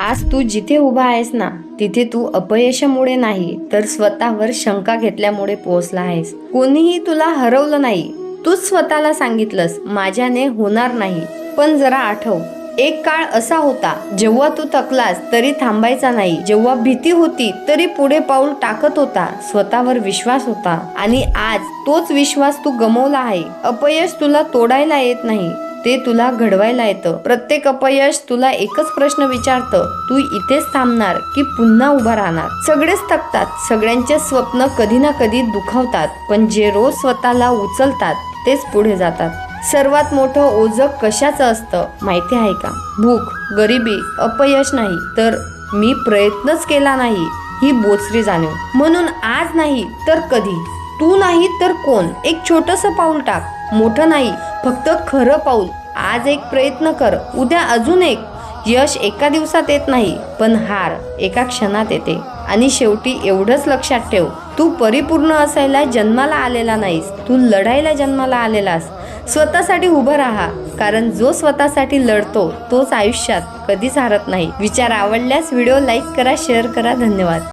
आज तू जिथे उभा आहेस ना, तिथे तू अपयशामुळे नाही तर स्वतःवर शंका घेतल्यामुळे पोहोचला आहेस. कोणीही तुला हरवलं नाही, तूच स्वतःला सांगितलंस माझ्याने होणार नाही. पण जरा आठव, एक काळ असा होता जेव्हा तू थकलास तरी थांबायचा नाही, जेव्हा भीती होती तरी पुढे पाऊल टाकत होता, स्वतःवर विश्वास होता. आणि आज तोच विश्वास तू गमावला आहे. अपयश तुला तोडायला येत नाही, ते तुला घडवायला येतं. प्रत्येक अपयश तुला एकच प्रश्न विचारतं, तू इथेच थांबणार की पुन्हा उभा राहणार? सगळेच थकतात, सगळ्यांचे स्वप्न कधी ना कधी दुखावतात, पण जे रोज स्वतःला उचलतात तेच पुढे जातात. सर्वात मोठं ओझं कशाचं असतं माहिती आहे का? भूक, गरिबी, अपयश नाही तर मी प्रयत्नच केला नाही ही बोचरी जाणीव. म्हणून आज नाही तर कधी, तू नाही तर कोण, एक छोटंसं पाऊल टाक. मोठं नाही, फक्त खरं पाऊल. आज एक प्रयत्न कर, उद्या अजून एक. यश एका दिवसात येत नाही, पण हार एका क्षणात येते. आणि शेवटी एवढंच लक्षात ठेव, तू परिपूर्ण असायला जन्माला आलेला नाहीस, तू लढायला जन्माला आलेलास. स्वतःसाठी उभं राहा, कारण जो स्वतःसाठी लढतो तोच आयुष्यात कधीच हारत नाही. विचार आवडल्यास व्हिडिओ लाईक करा, शेअर करा. धन्यवाद.